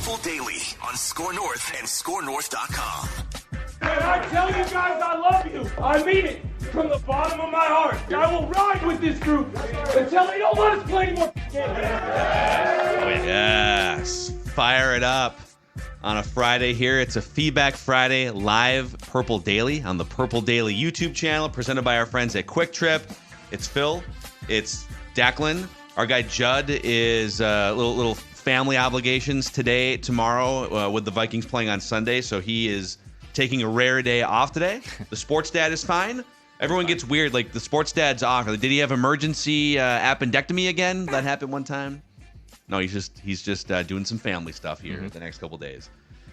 Purple Daily on Score North and ScoreNorth.com. And I tell you guys I love you. I mean it from the bottom of my heart. I will ride with this group until they don't let us play anymore games. Yes. Fire it up. On a Friday here, it's a Feedback Friday live Purple Daily on the Purple Daily YouTube channel, presented by our friends at Quick Trip. It's Phil. It's Declan. Our guy Judd is little family obligations today, tomorrow, with the Vikings playing on Sunday, so he is taking a rare day off today. The sports dad is fine. Everyone gets weird, like the sports dad's off. Did he have emergency appendectomy again? That happened one time. No, he's just doing some family stuff here the next couple days.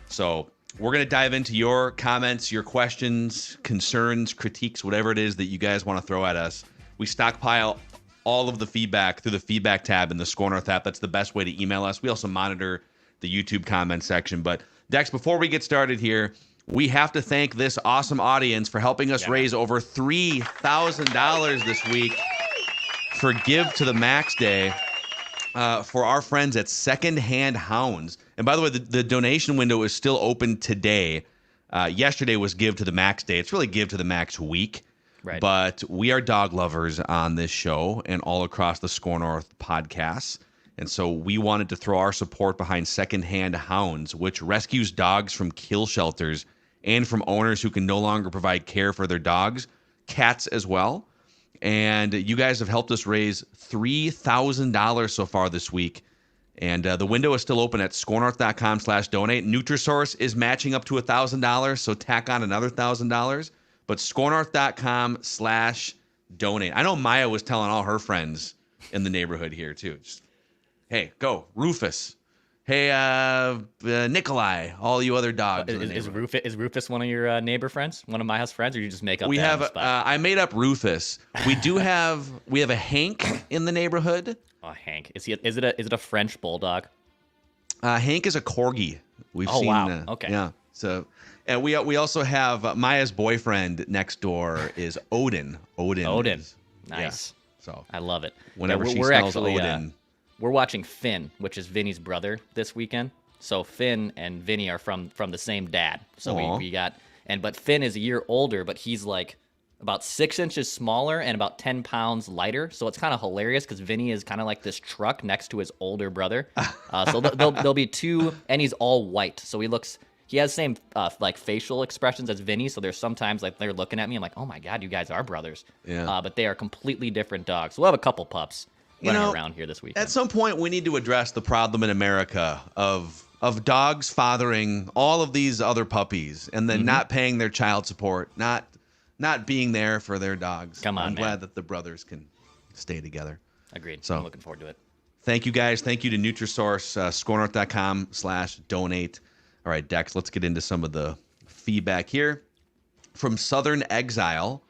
So we're gonna dive into your comments, your questions, concerns, critiques, whatever it is that you guys want to throw at us. We stockpile all of the feedback through the feedback tab in the Score North app. That's the best way to email us. We also monitor the YouTube comment section. But Dex, before we get started here, we have to thank this awesome audience for helping us raise over $3,000 this week for Give to the Max Day for our friends at Secondhand Hounds. And by the way, the donation window is still open today. Yesterday was Give to the Max Day. It's really Give to the Max week. Right. But we are dog lovers on this show and all across the Score North podcasts. And so we wanted to throw our support behind Secondhand Hounds, which rescues dogs from kill shelters and from owners who can no longer provide care for their dogs, cats as well. And you guys have helped us raise $3,000 so far this week. And the window is still open at scorenorth.com/donate. Nutrisource is matching up to $1,000, so tack on another $1,000. But scorenorth.com/donate. I know Maya was telling all her friends in the neighborhood here too. Just, hey, go Rufus. Hey, Nikolai. All you other dogs. Is Rufus one of your neighbor friends? One of Maya's friends, or you just make up? We have. I made up Rufus. We have a Hank in the neighborhood. Oh, Hank. Is it a French bulldog? Hank is a corgi. We've seen. Wow. Okay. Yeah. So. And we also have Maya's boyfriend next door is Odin. Odin. Nice. Yeah, so I love it. Whenever she smells Odin. We're watching Finn, which is Vinny's brother, this weekend. So Finn and Vinny are from the same dad. So we got but Finn is a year older, but he's like about 6 inches smaller and about 10 pounds lighter. So it's kind of hilarious because Vinny is kind of like this truck next to his older brother. So there'll be two, and he's all white. So he has the same like facial expressions as Vinny, so there's sometimes like they're looking at me, I'm like, oh my god, you guys are brothers. Yeah. But they are completely different dogs. We'll have a couple pups running around here this week. At some point, we need to address the problem in America of dogs fathering all of these other puppies and then not paying their child support, not being there for their dogs. Come on, I'm glad that the brothers can stay together. Agreed. So I'm looking forward to it. Thank you guys. Thank you to Nutrisource, scorenorth.com/donate. All right, Dex, let's get into some of the feedback here. From Southern Exile,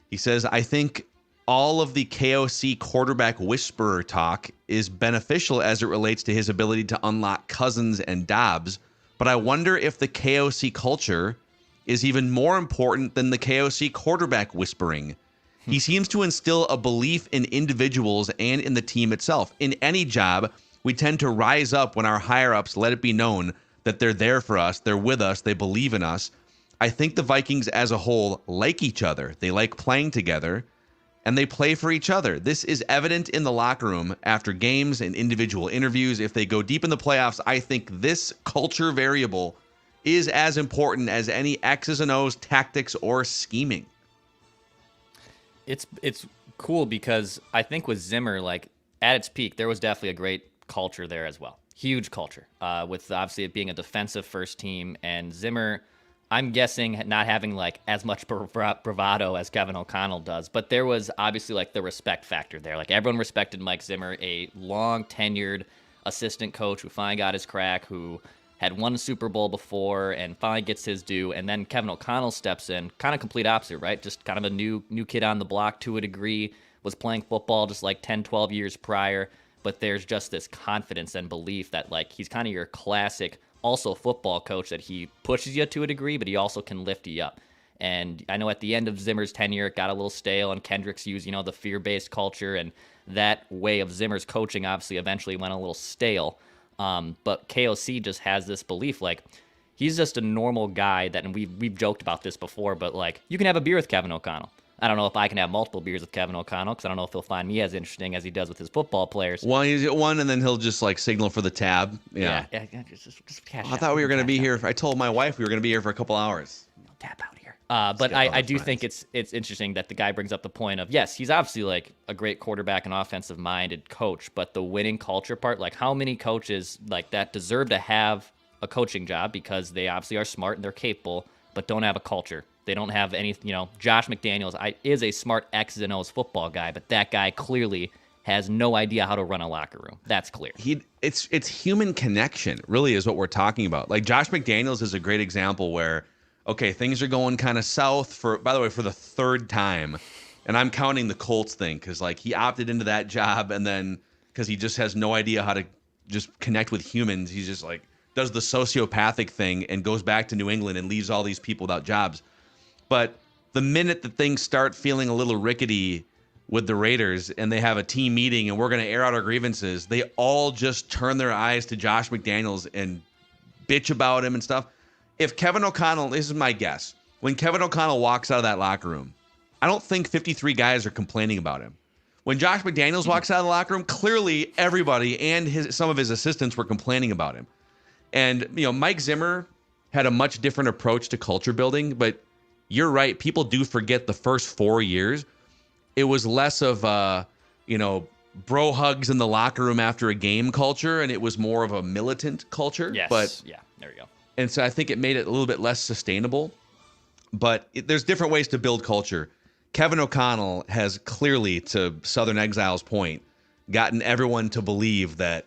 he says, I think all of the KOC quarterback whisperer talk is beneficial as it relates to his ability to unlock Cousins and Dobbs, but I wonder if the KOC culture is even more important than the KOC quarterback whispering. He seems to instill a belief in individuals and in the team itself. In any job, we tend to rise up when our higher-ups let it be known that they're there for us, they're with us, they believe in us. I think the Vikings as a whole like each other. They like playing together, and they play for each other. This is evident in the locker room after games and individual interviews. If they go deep in the playoffs, I think this culture variable is as important as any X's and O's, tactics, or scheming. It's cool because I think with Zimmer, like at its peak, there was definitely a great culture there as well. Huge culture, with obviously it being a defensive first team, and Zimmer, I'm guessing, not having like as much bravado as Kevin O'Connell does, but there was obviously like the respect factor there. Like everyone respected Mike Zimmer, a long tenured assistant coach who finally got his crack, who had won a Super Bowl before and finally gets his due. And then Kevin O'Connell steps in, kind of complete opposite, right? Just kind of a new kid on the block to a degree, was playing football just like 10, 12 years prior. But there's just this confidence and belief that like he's kind of your classic also football coach, that he pushes you to a degree, but he also can lift you up. And I know at the end of Zimmer's tenure, it got a little stale, and Kendricks used, the fear-based culture, and that way of Zimmer's coaching obviously eventually went a little stale. But KOC just has this belief, like, he's just a normal guy that, and we've joked about this before, but like, you can have a beer with Kevin O'Connell. I don't know if I can have multiple beers with Kevin O'Connell because I don't know if he'll find me as interesting as he does with his football players. Well, he's at one, and then he'll just like signal for the tab. Yeah. Just cash I thought we were going to be here. I told my wife we were going to be here for a couple hours. Tap out here. But I do think it's interesting that the guy brings up the point of, yes, he's obviously like a great quarterback and offensive minded coach, but the winning culture part, like how many coaches like that deserve to have a coaching job because they obviously are smart and they're capable, but don't have a culture. They don't have any, Josh McDaniels is a smart X's and O's football guy, but that guy clearly has no idea how to run a locker room. That's clear. It's human connection, really, is what we're talking about. Like Josh McDaniels is a great example where, okay, things are going kind of south by the way, for the third time. And I'm counting the Colts thing because like he opted into that job and then because he just has no idea how to just connect with humans. He's just like does the sociopathic thing and goes back to New England and leaves all these people without jobs. But the minute that things start feeling a little rickety with the Raiders and they have a team meeting and we're going to air out our grievances, they all just turn their eyes to Josh McDaniels and bitch about him and stuff. If Kevin O'Connell, this is my guess, when Kevin O'Connell walks out of that locker room, I don't think 53 guys are complaining about him. When Josh McDaniels walks out of the locker room, clearly everybody and some of his assistants were complaining about him. And, Mike Zimmer had a much different approach to culture building, but you're right. People do forget the first 4 years. It was less of bro hugs in the locker room after a game culture, and it was more of a militant culture. Yes. Yeah, there you go. And so I think it made it a little bit less sustainable. But there's different ways to build culture. Kevin O'Connell has clearly, to Southern Exile's point, gotten everyone to believe that,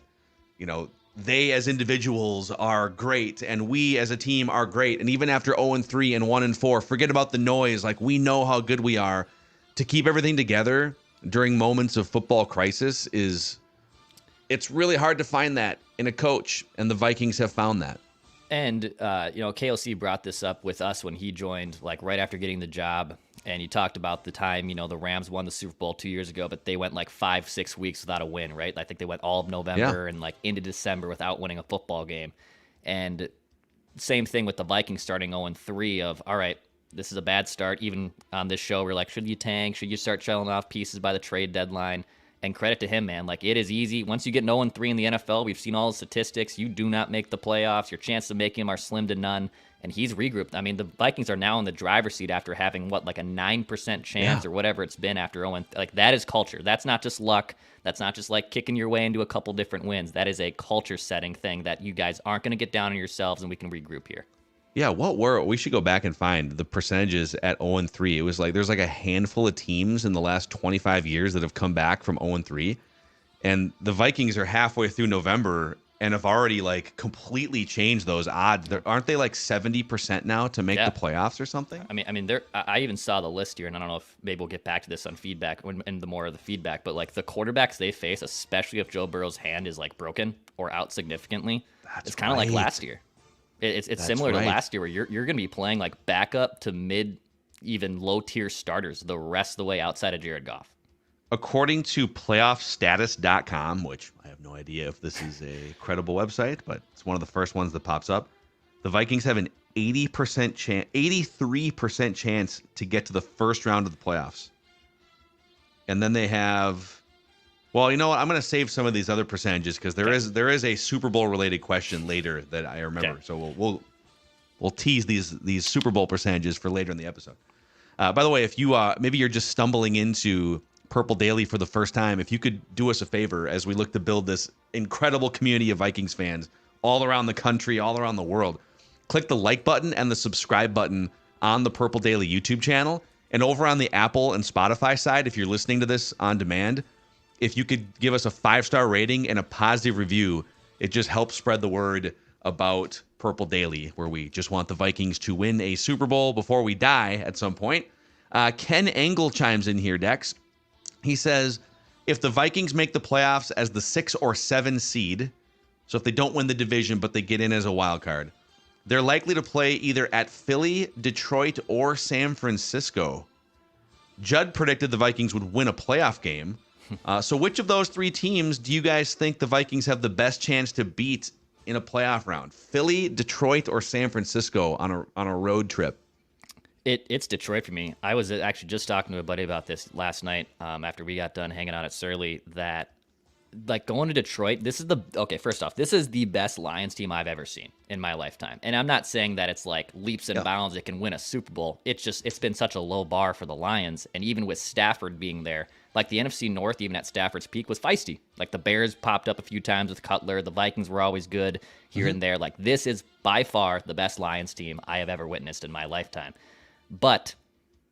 they as individuals are great and we as a team are great. And even after 0-3 and 1-4, forget about the noise. Like, we know how good we are. To keep everything together during moments of football crisis it's really hard to find that in a coach, and the Vikings have found that. And, KOC brought this up with us when he joined, like right after getting the job. And he talked about the time, the Rams won the Super Bowl 2 years ago, but they went like 5-6 weeks without a win, right? I think they went all of November and like into December without winning a football game. And same thing with the Vikings starting 0-3 of, all right, this is a bad start. Even on this show, we're like, should you tank? Should you start selling off pieces by the trade deadline? And credit to him, man. Like, it is easy. Once you get 0-3 in the NFL, we've seen all the statistics. You do not make the playoffs. Your chances of making them are slim to none. And he's regrouped. I mean, the Vikings are now in the driver's seat after having, like a 9% chance or whatever it's been after 0. Like, that is culture. That's not just luck. That's not just, like, kicking your way into a couple different wins. That is a culture-setting thing that you guys aren't going to get down on yourselves, and we can regroup here. Yeah, we should go back and find the percentages at 0-3. It was like there's like a handful of teams in the last 25 years that have come back from 0-3. And the Vikings are halfway through November and have already like completely changed those odds. Aren't they like 70% now to make the playoffs or something? I mean, I even saw the list here, and I don't know if maybe we'll get back to this on feedback and the more of the feedback, but like the quarterbacks they face, especially if Joe Burrow's hand is like broken or out significantly, it's kind of like last year. It's similar to last year where you're going to be playing like backup to mid, even low tier starters the rest of the way outside of Jared Goff. According to playoffstatus.com, which I have no idea if this is a credible website, but it's one of the first ones that pops up, the Vikings have an 83% chance to get to the first round of the playoffs. And then they have, well, you know what? I'm going to save some of these other percentages because there is a Super Bowl related question later that I remember. Okay. So we'll tease these Super Bowl percentages for later in the episode. By the way, if you maybe you're just stumbling into Purple Daily for the first time, if you could do us a favor as we look to build this incredible community of Vikings fans all around the country, all around the world, click the like button and the subscribe button on the Purple Daily YouTube channel. And over on the Apple and Spotify side, if you're listening to this on demand, if you could give us a 5-star rating and a positive review, it just helps spread the word about Purple Daily, where we just want the Vikings to win a Super Bowl before we die at some point. Ken Engel chimes in here, Dex. He says, if the Vikings make the playoffs as the 6 or 7 seed, so if they don't win the division but they get in as a wild card, they're likely to play either at Philly, Detroit, or San Francisco. Judd predicted the Vikings would win a playoff game, So which of those three teams do you guys think the Vikings have the best chance to beat in a playoff round? Philly, Detroit, or San Francisco on a road trip? It's Detroit for me. I was actually just talking to a buddy about this last night after we got done hanging out at Surly, that like going to Detroit, first off, this is the best Lions team I've ever seen in my lifetime. And I'm not saying that it's like leaps and bounds, it can win a Super Bowl. It's been such a low bar for the Lions. And even with Stafford being there, like the NFC North, even at Stafford's peak, was feisty. Like the Bears popped up a few times with Cutler. The Vikings were always good here and there. Like this is by far the best Lions team I have ever witnessed in my lifetime. But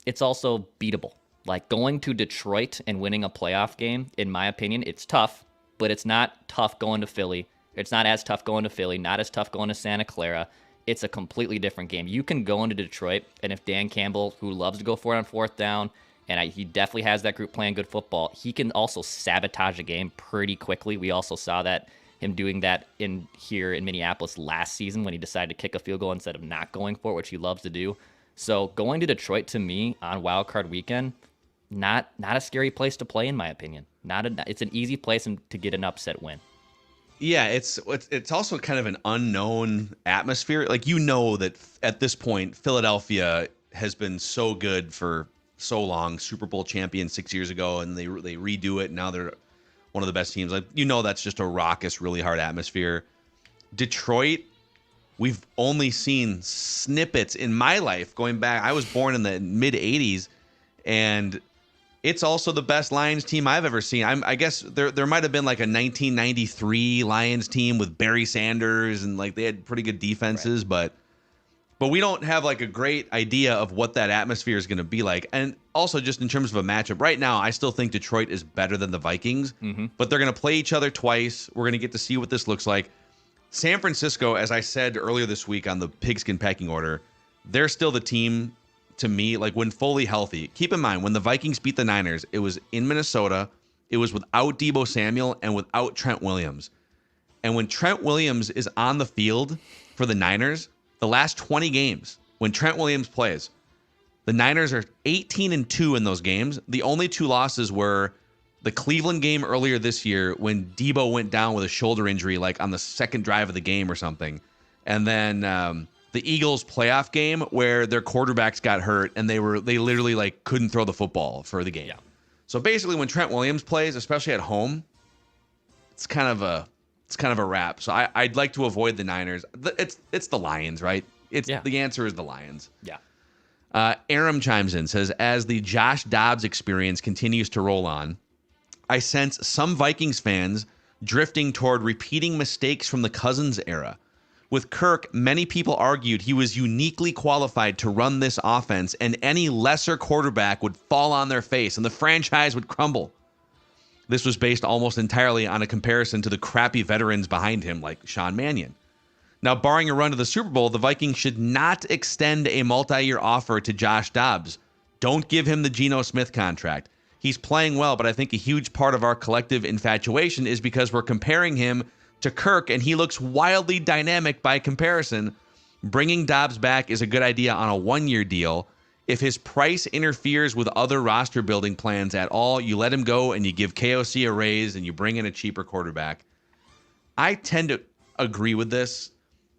it's also beatable. Like going to Detroit and winning a playoff game, in my opinion, it's tough, but it's not tough going to Philly. It's not as tough going to Philly, not as tough going to Santa Clara. It's a completely different game. You can go into Detroit, and if Dan Campbell, who loves to go for it on fourth down, and he definitely has that group playing good football, he can also sabotage a game pretty quickly. We also saw that him doing that here in Minneapolis last season when he decided to kick a field goal instead of not going for it, which he loves to do. So going to Detroit, to me, on Wild Card Weekend, not a scary place to play, in my opinion. It's an easy place to get an upset win. Yeah, it's also kind of an unknown atmosphere. Like, you know that at this point, Philadelphia has been so good for so long, Super Bowl champion 6 years ago, and they redo it. And now they're one of the best teams. Like, you know, that's just a raucous, really hard atmosphere. Detroit, we've only seen snippets in my life going back. I was born in the mid 80s, and it's also the best Lions team I've ever seen. I guess there might have been like a 1993 Lions team with Barry Sanders, and like they had pretty good defenses, right. But we don't have like a great idea of what that atmosphere is going to be like. And also just in terms of a matchup, right now I still think Detroit is better than the Vikings, but they're going to play each other twice. We're going to get to see what this looks like. San Francisco, as I said earlier this week on the Pigskin Pecking Order, they're still the team to me, like when fully healthy. Keep in mind, when the Vikings beat the Niners, it was in Minnesota. It was without Deebo Samuel and without Trent Williams. And when Trent Williams is on the field for the Niners, the last 20 games, when Trent Williams plays, the Niners are 18-2 in those games. The only two losses were the Cleveland game earlier this year when Deebo went down with a shoulder injury, like on the second drive of the game or something. And then the Eagles playoff game where their quarterbacks got hurt and they literally like couldn't throw the football for the game. Yeah. So basically when Trent Williams plays, especially at home, it's kind of a wrap. So I'd like to avoid the Niners. It's the Lions, right? The answer is the Lions. Yeah. Aram chimes in, says, as the Josh Dobbs experience continues to roll on, I sense some Vikings fans drifting toward repeating mistakes from the Cousins era. With Kirk, many people argued he was uniquely qualified to run this offense, and any lesser quarterback would fall on their face and the franchise would crumble. This was based almost entirely on a comparison to the crappy veterans behind him, like Sean Mannion. Now, barring a run to the Super Bowl, the Vikings should not extend a multi-year offer to Josh Dobbs. Don't give him the Geno Smith contract. He's playing well, but I think a huge part of our collective infatuation is because we're comparing him to Kirk, and he looks wildly dynamic by comparison. Bringing Dobbs back is a good idea on a one-year deal. If his price interferes with other roster building plans at all, you let him go and you give KOC a raise and you bring in a cheaper quarterback. I tend to agree with this.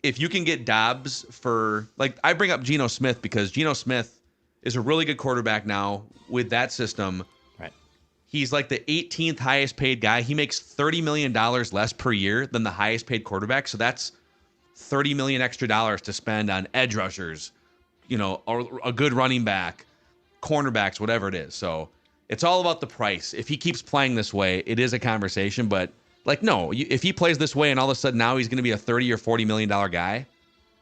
If you can get Dobbs for, like, I bring up Geno Smith because Geno Smith is a really good quarterback now with that system. Right. He's like the 18th highest paid guy. He makes $30 million less per year than the highest paid quarterback. So that's $30 million extra dollars to spend on edge rushers, you know, or a good running back, cornerbacks, whatever it is. So it's all about the price. If he keeps playing this way, it is a conversation. But like, no, if he plays this way and all of a sudden now he's going to be a $30 or $40 million guy,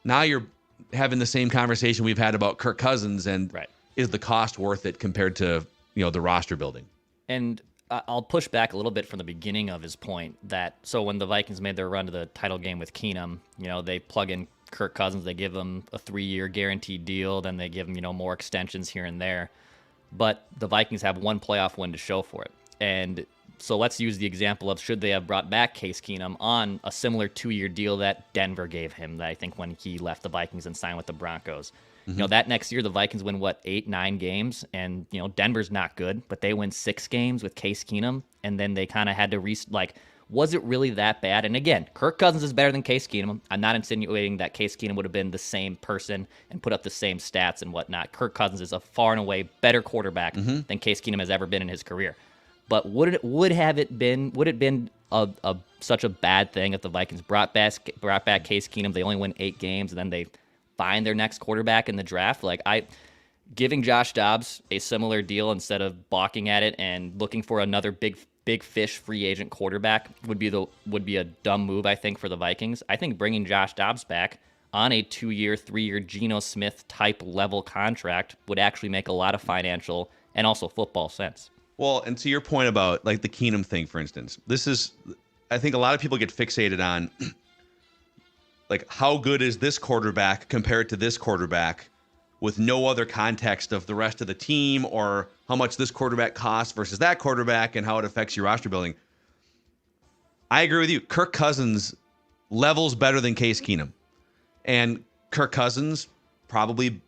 now you're having the same conversation we've had about Kirk Cousins and is the cost worth it compared to, you know, the roster building. And I'll push back a little bit from the beginning of his point that, so when the Vikings made their run to the title game with Keenum, you know, they plug in Kirk Cousins, they give him a 3-year guaranteed deal, then they give him, you know, more extensions here and there. But the Vikings have one playoff win to show for it. And So let's use the example of should they have brought back Case Keenum on a similar 2-year deal that Denver gave him, that I think when he left the Vikings and signed with the Broncos. That next year the Vikings win 8-9 games, and Denver's not good, but they win 6 games with Case Keenum, and then they kind of had to was it really that bad? And again, Kirk Cousins is better than Case Keenum. I'm not insinuating that Case Keenum would have been the same person and put up the same stats and whatnot. Kirk Cousins is a far and away better quarterback than Case Keenum has ever been in his career. But would it been such a bad thing if the Vikings brought back Case Keenum? They only win 8 games, and then they find their next quarterback in the draft. Giving Josh Dobbs a similar deal instead of balking at it and looking for another big fish free agent quarterback would be a dumb move, I think, for the Vikings. I think bringing Josh Dobbs back on a 2-year, 3-year Geno Smith type level contract would actually make a lot of financial and also football sense. Well, and to your point about the Keenum thing, for instance, I think a lot of people get fixated on how good is this quarterback compared to this quarterback, with no other context of the rest of the team or how much this quarterback costs versus that quarterback and how it affects your roster building. I agree with you. Kirk Cousins levels better than Case Keenum. And Kirk Cousins probably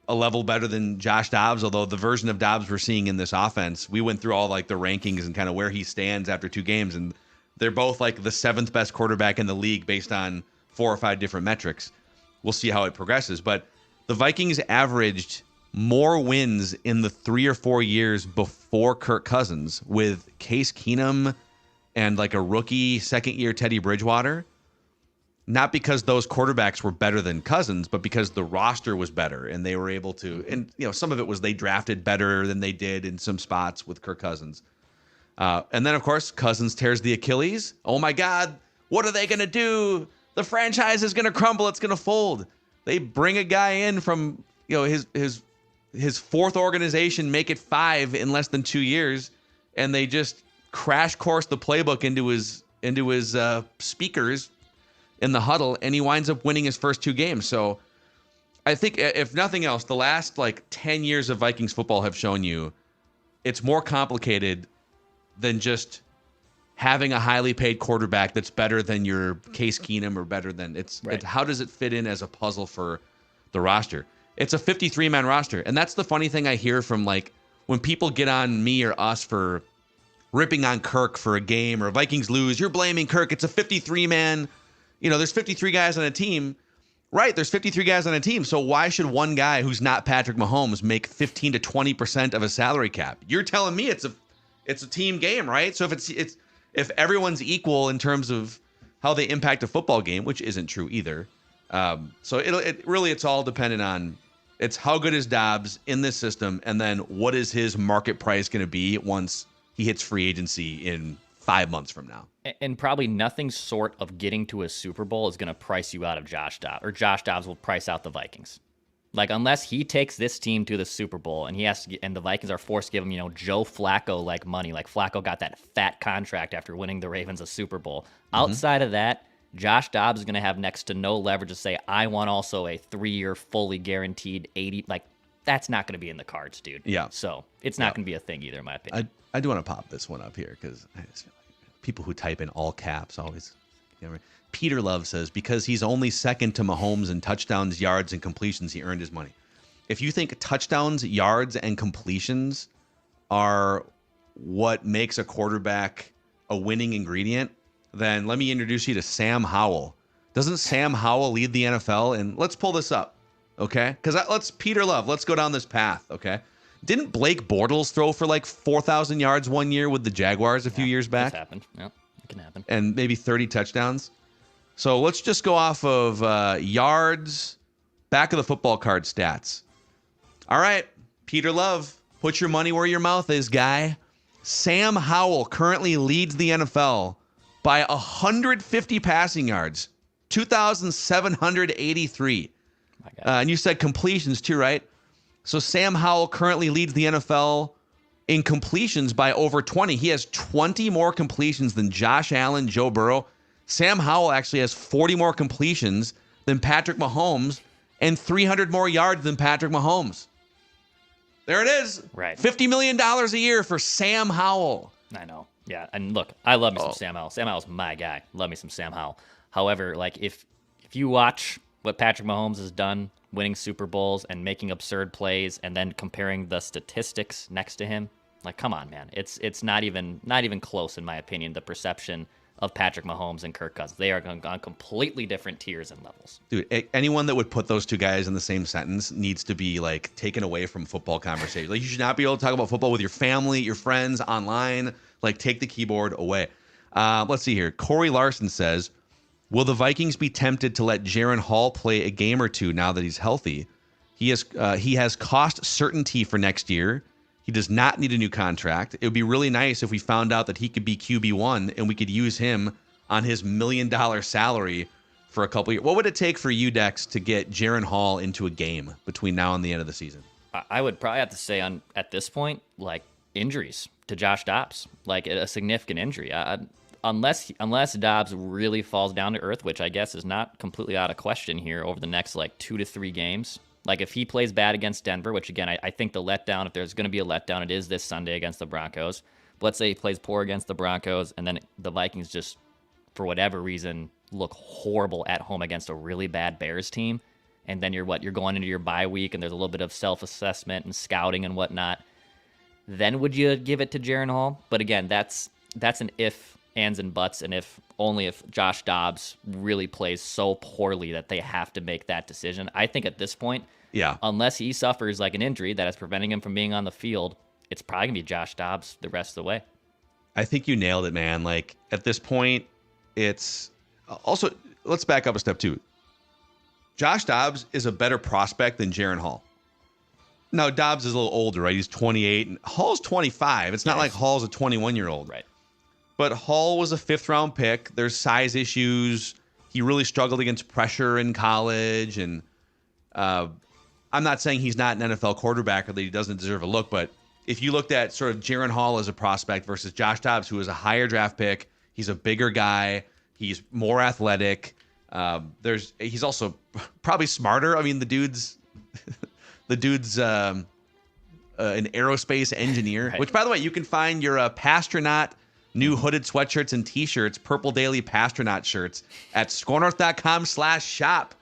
a level better than Josh Dobbs, although the version of Dobbs we're seeing in this offense, we went through all the rankings and kind of where he stands after 2 games, and they're both the 7th best quarterback in the league based on 4 or 5 different metrics. We'll see how it progresses. But the Vikings averaged more wins in the 3 or 4 years before Kirk Cousins with Case Keenum and a rookie second-year Teddy Bridgewater. Not because those quarterbacks were better than Cousins, but because the roster was better and they were able to. And some of it was they drafted better than they did in some spots with Kirk Cousins. And then, of course, Cousins tears the Achilles. Oh, my God, what are they going to do? The franchise is going to crumble. It's going to fold. They bring a guy in from his 4th organization, make it 5 in less than 2 years, and they just crash course the playbook into his speakers in the huddle, and he winds up winning his first 2 games. So I think, if nothing else, the last 10 years of Vikings football have shown you it's more complicated than just having a highly paid quarterback that's better than your Case Keenum or better than it's how does it fit in as a puzzle for the roster? It's a 53-man roster. And that's the funny thing I hear from when people get on me or us for ripping on Kirk for a game or Vikings lose, you're blaming Kirk. It's a 53-man. There's 53 guys on a team. Right, there's 53 guys on a team. So why should one guy who's not Patrick Mahomes make 15 to 20% of a salary cap? You're telling me it's a team game, right? So if everyone's equal in terms of how they impact a football game, which isn't true either. So it's all dependent on it's how good is Dobbs in this system, and then what is his market price going to be once he hits free agency in 5 months from now. And probably nothing short of getting to a Super Bowl is going to price you out of Josh Dobbs, or Josh Dobbs will price out the Vikings. Unless he takes this team to the Super Bowl and and the Vikings are forced to give him, Joe Flacco money. Flacco got that fat contract after winning the Ravens a Super Bowl. Outside of that, Josh Dobbs is going to have next to no leverage to say, I want also a 3-year fully guaranteed 80. That's not going to be in the cards, dude. Yeah. So it's not going to be a thing either, in my opinion. I do want to pop this one up here because people who type in all caps always. Peter Love says, because he's only second to Mahomes in touchdowns, yards, and completions, he earned his money. If you think touchdowns, yards, and completions are what makes a quarterback a winning ingredient, then let me introduce you to Sam Howell. Doesn't Sam Howell lead the NFL? And let's pull this up, okay? Because Peter Love, let's go down this path, okay? Didn't Blake Bortles throw for 4,000 yards one year with the Jaguars a few years back? It's happened. Yep, it can happen. And maybe 30 touchdowns. So let's just go off of yards, back of the football card stats. All right, Peter Love, put your money where your mouth is, guy. Sam Howell currently leads the NFL by 150 passing yards, 2,783. My God. And you said completions too, right? So Sam Howell currently leads the NFL in completions by over 20. He has 20 more completions than Josh Allen, Joe Burrow. Sam Howell actually has 40 more completions than Patrick Mahomes and 300 more yards than Patrick Mahomes. There it is. Right. $50 million a year for Sam Howell. I know. Yeah, and look, I love me some Sam Howell. Sam Howell's my guy. Love me some Sam Howell. However, like if you watch what Patrick Mahomes has done, winning Super Bowls and making absurd plays, and then comparing the statistics next to him, like come on, man, it's not even close in my opinion. The perception of Patrick Mahomes and Kirk Cousins, they are on completely different tiers and levels. Dude, anyone that would put those two guys in the same sentence needs to be like taken away from football conversation. Like you should not be able to talk about football with your family, your friends, online. Like take the keyboard away. Let's see here. Corey Larson says, will the Vikings be tempted to let Jaren Hall play a game or two now that he's healthy? He has cost certainty for next year. He does not need a new contract. It would be really nice if we found out that he could be QB1 and we could use him on his $1 million salary for a couple years. What would it take for you, Dex, to get Jaren Hall into a game between now and the end of the season? I would probably have to say at this point, like injuries to Josh Dobbs, like a significant injury. Unless Dobbs really falls down to earth, which I guess is not completely out of question here over the next like 2 to 3 games. Like if he plays bad against Denver, which again, I think the letdown, if there's going to be a letdown, it is this Sunday against the Broncos. But let's say he plays poor against the Broncos and then the Vikings just, for whatever reason, look horrible at home against a really bad Bears team. And then you're going into your bye week and there's a little bit of self-assessment and scouting and whatnot. Then would you give it to Jaren Hall? But again, that's an if, ands, and buts, and only if Josh Dobbs really plays so poorly that they have to make that decision. I think at this point, unless he suffers like an injury that is preventing him from being on the field, it's probably going to be Josh Dobbs the rest of the way. I think you nailed it, man. Like at this point, it's also, let's back up a step too. Josh Dobbs is a better prospect than Jaren Hall. Now, Dobbs is a little older, right? He's 28, and Hall's 25. It's not like Hall's a 21-year-old. Right. But Hall was a 5th-round pick. There's size issues. He really struggled against pressure in college. And I'm not saying he's not an NFL quarterback or that he doesn't deserve a look, but if you looked at sort of Jaren Hall as a prospect versus Josh Dobbs, who is a higher draft pick, he's a bigger guy. He's more athletic. He's also probably smarter. I mean, the dude's an aerospace engineer, right. Which, by the way, you can find your Pastronaut new hooded sweatshirts and T-shirts, Purple Daily Pastronaut shirts at scorenorth.com/shop.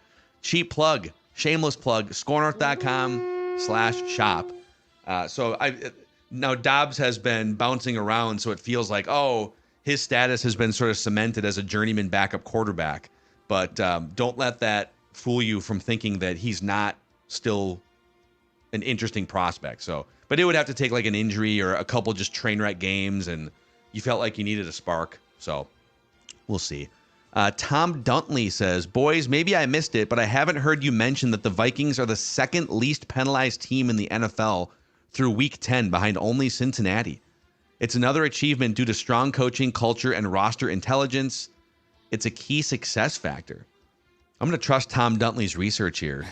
Cheap plug, shameless plug, scorenorth.com/shop. Now Dobbs has been bouncing around, so it feels like, his status has been sort of cemented as a journeyman backup quarterback. But don't let that fool you from thinking that he's not still an interesting prospect. But it would have to take like an injury or a couple just train wreck games, and you felt like you needed a spark. So we'll see. Tom Duntley says, boys, maybe I missed it, but I haven't heard you mention that the Vikings are the second least penalized team in the NFL through week 10 behind only Cincinnati. It's another achievement due to strong coaching, culture, and roster intelligence. It's a key success factor. I'm going to trust Tom Duntley's research here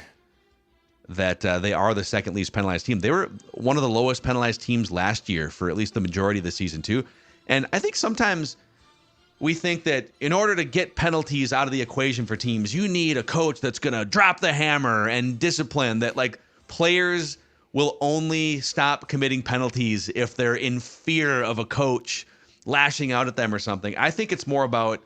that they are the second least penalized team. They were one of the lowest penalized teams last year for at least the majority of the season, too. And I think sometimes we think that in order to get penalties out of the equation for teams, you need a coach that's going to drop the hammer and discipline, that like players will only stop committing penalties if they're in fear of a coach lashing out at them or something. I think it's more about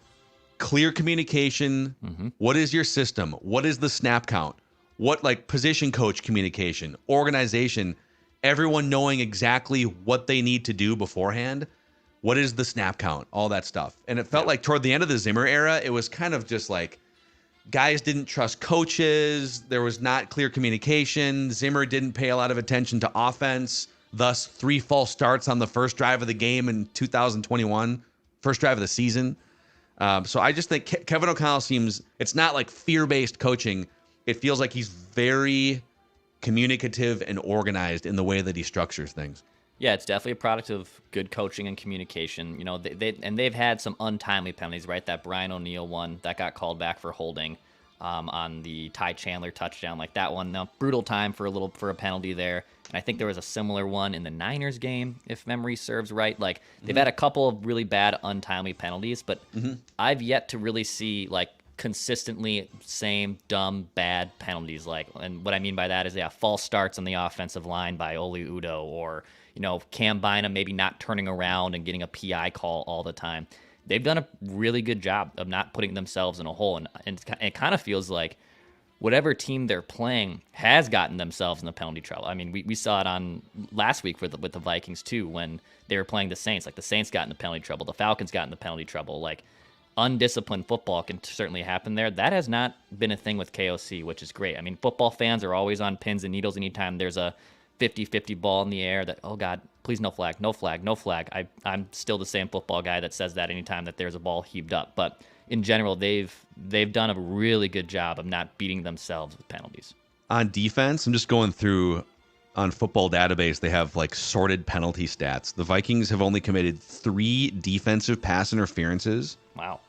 clear communication. Mm-hmm. What is your system? What is the snap count? What like position coach communication, organization, everyone knowing exactly what they need to do beforehand. What is the snap count? All that stuff. And it felt like toward the end of the Zimmer era, it was kind of just like guys didn't trust coaches. There was not clear communication. Zimmer didn't pay a lot of attention to offense. Thus, 3 false starts on the first drive of the game in 2021, first drive of the season. So I just think Kevin O'Connell seems, it's not like fear-based coaching. It feels like he's very communicative and organized in the way that he structures things. Yeah, it's definitely a product of good coaching and communication. You know, they've had some untimely penalties, right? That Brian O'Neill one that got called back for holding on the Ty Chandler touchdown, like that one. Now, brutal time for a penalty there. And I think there was a similar one in the Niners game, if memory serves right. Like they've had a couple of really bad untimely penalties, but I've yet to really see like consistently same dumb bad penalties. And what I mean by that is false starts on the offensive line by Oli Udoh, or Cam Bynum maybe not turning around and getting a PI call all the time. They've done a really good job of not putting themselves in a hole, and it kind of feels like whatever team they're playing has gotten themselves in the penalty trouble. I mean, we saw it on last week with the Vikings too, when they were playing the Saints. Like, the Saints got in the penalty trouble, the Falcons got in the penalty trouble. Like, undisciplined football can certainly happen there. That has not been a thing with KOC, which is great. I mean, football fans are always on pins and needles anytime there's a 50-50 ball in the air that, oh God, please no flag, no flag, no flag. I'm still the same football guy that says that anytime that there's a ball heaved up. But in general, they've done a really good job of not beating themselves with penalties. On defense, I'm just going through on Football Database. They have like sorted penalty stats. The Vikings have only committed 3 defensive pass interferences. Wow.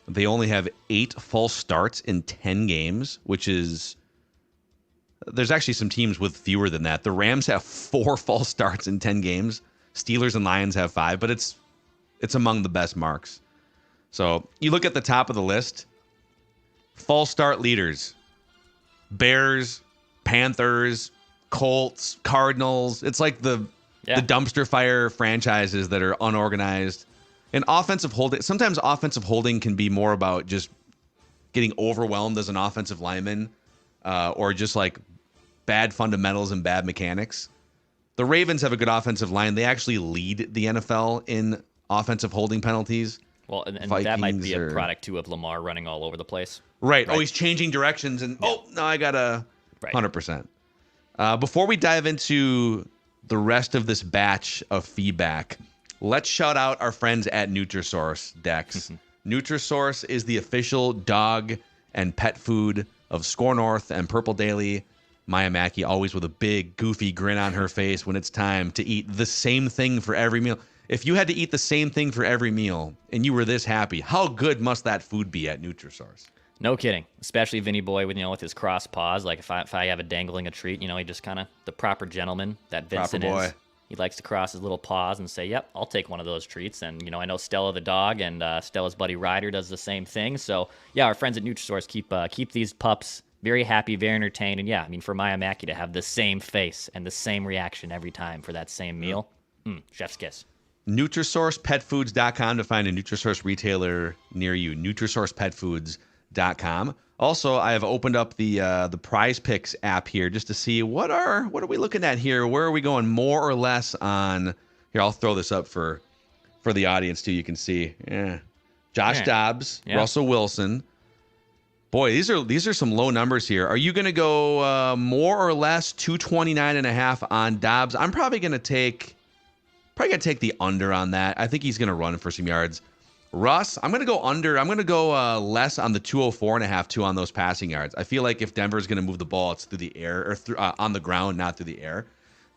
They only have 8 false starts in 10 games, which is... There's actually some teams with fewer than that. The Rams have 4 false starts in 10 games. Steelers and Lions have 5, but it's among the best marks. So you look at the top of the list, false start leaders: Bears, Panthers, Colts, Cardinals. It's like the dumpster fire franchises that are unorganized. And offensive holding, sometimes offensive holding can be more about just getting overwhelmed as an offensive lineman, or just like bad fundamentals and bad mechanics. The Ravens have a good offensive line. They actually lead the NFL in offensive holding penalties. Well, and that might be a product, too, of Lamar running all over the place. Right. Oh, he's changing directions, and, now I got a 100%. Before we dive into the rest of this batch of feedback, let's shout out our friends at Nutrisource, Dex. Nutrisource is the official dog and pet food of Score North and Purple Daily. Maya Mackey always with a big, goofy grin on her face when it's time to eat the same thing for every meal. If you had to eat the same thing for every meal and you were this happy, how good must that food be at Nutrisource? No kidding. Especially Vinny Boy with his crossed paws. Like if I have a dangling a treat, he just kind of the proper gentleman that Vincent is. He likes to cross his little paws and say, "Yep, I'll take one of those treats." And I know Stella the dog and Stella's buddy Ryder does the same thing. So yeah, our friends at Nutrisource keep these pups very happy, very entertained. And yeah, I mean, for Maya Mackey to have the same face and the same reaction every time for that same meal, chef's kiss. NutrisourcePetFoods.com to find a Nutrisource retailer near you. NutrisourcePetFoods.com. Also, I have opened up the PrizePicks app here just to see what are we looking at here? Where are we going more or less on? Here, I'll throw this up for the audience too. You can see. Yeah. Josh Dobbs, Russell Wilson. Boy, these are some low numbers here. Are you going to go more or less 229.5 on Dobbs? I'm probably going to take the under on that. I think he's going to run for some yards. Russ, I'm going to go under. I'm going to go less on the 204.5 too on those passing yards. I feel like if Denver's going to move the ball, it's through the air or on the ground, not through the air.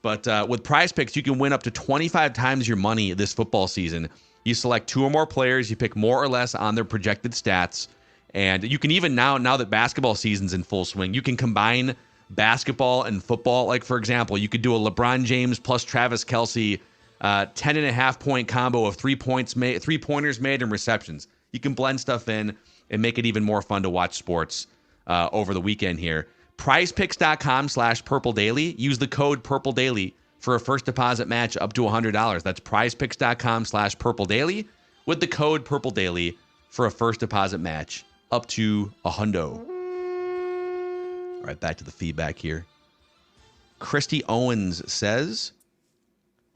But with PrizePicks, you can win up to 25 times your money this football season. You select 2 or more players. You pick more or less on their projected stats. And you can even now that basketball season's in full swing, you can combine basketball and football. Like, for example, you could do a LeBron James plus Travis Kelce 10.5 point combo of 3-pointers made and receptions. You can blend stuff in and make it even more fun to watch sports over the weekend here. PrizePicks.com/Purple Daily. Use the code Purple Daily for a first deposit match up to $100. That's PrizePicks.com/Purple Daily with the code Purple Daily for a first deposit match up to $100. All right, back to the feedback here. Christy Owens says,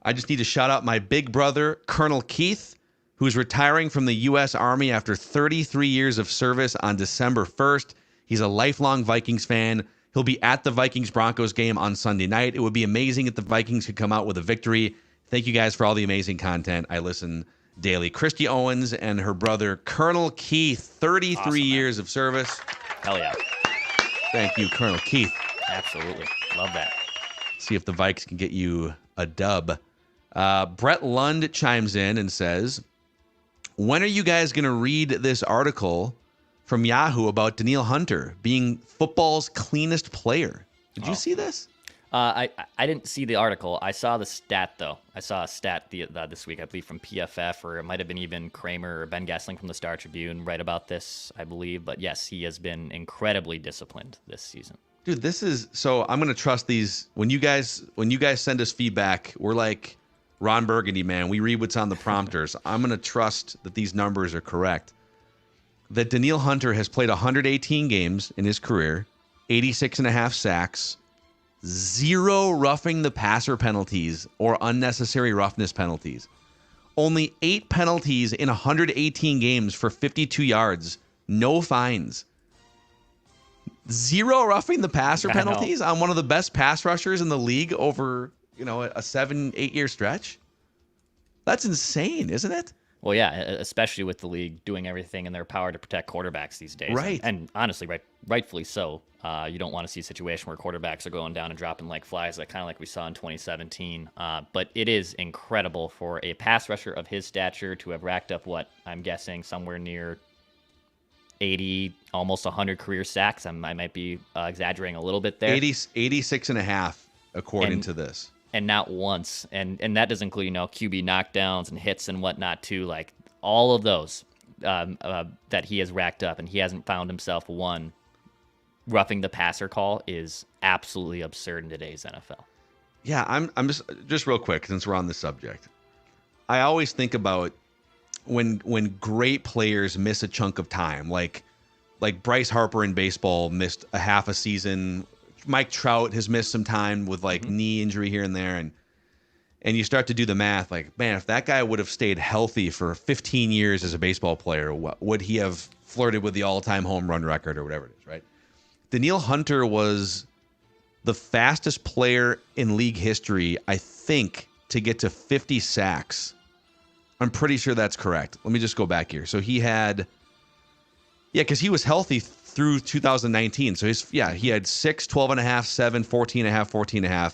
I just need to shout out my big brother, Colonel Keith, who's retiring from the U.S. Army after 33 years of service on December 1st. He's a lifelong Vikings fan. He'll be at the Vikings-Broncos game on Sunday night. It would be amazing if the Vikings could come out with a victory. Thank you guys for all the amazing content. I listen daily. Christy Owens and her brother, Colonel Keith, 33 awesome, years of service. Hell yeah. Thank you, Colonel Keith. Absolutely. Love that. See if the Vikes can get you a dub. Brett Lund chimes in and says, when are you guys going to read this article from Yahoo about Danielle Hunter being football's cleanest player? Did you see this? I didn't see the article. I saw the stat, though. I saw a stat this week, I believe, from PFF, or it might have been even Kramer or Ben Gessling from the Star Tribune right about this, I believe. But yes, he has been incredibly disciplined this season. Dude, so I'm going to trust these. When you guys send us feedback, we're like Ron Burgundy, man. We read what's on the prompters. I'm going to trust that these numbers are correct. That Danielle Hunter has played 118 games in his career, 86.5 sacks, 0 roughing the passer penalties or unnecessary roughness penalties. Only 8 penalties in 118 games for 52 yards. No fines. 0 roughing the passer penalties on one of the best pass rushers in the league over, a 7-8 year stretch. That's insane, isn't it? Well, yeah, especially with the league doing everything in their power to protect quarterbacks these days. Right. And honestly, rightfully so. You don't want to see a situation where quarterbacks are going down and dropping like flies, kind of like we saw in 2017. But it is incredible for a pass rusher of his stature to have racked up what I'm guessing somewhere near 80, almost 100 career sacks. I might be exaggerating a little bit there. 86.5 according to this. And not once. And that does include, QB knockdowns and hits and whatnot too. Like all of those that he has racked up, and he hasn't found himself one roughing the passer call is absolutely absurd in today's NFL. Yeah, I'm just real quick, since we're on the subject. I always think about when great players miss a chunk of time, like Bryce Harper in baseball missed a half a season. Mike Trout has missed some time with knee injury here and there, and you start to do the math. Like, man, if that guy would have stayed healthy for 15 years as a baseball player, would he have flirted with the all-time home run record or whatever it is, right? Danielle Hunter was the fastest player in league history, I think, to get to 50 sacks. I'm pretty sure that's correct. Let me just go back here. So he had, because he was healthy through 2019. So he had 6, 12.5, 7, 14.5, 14.5.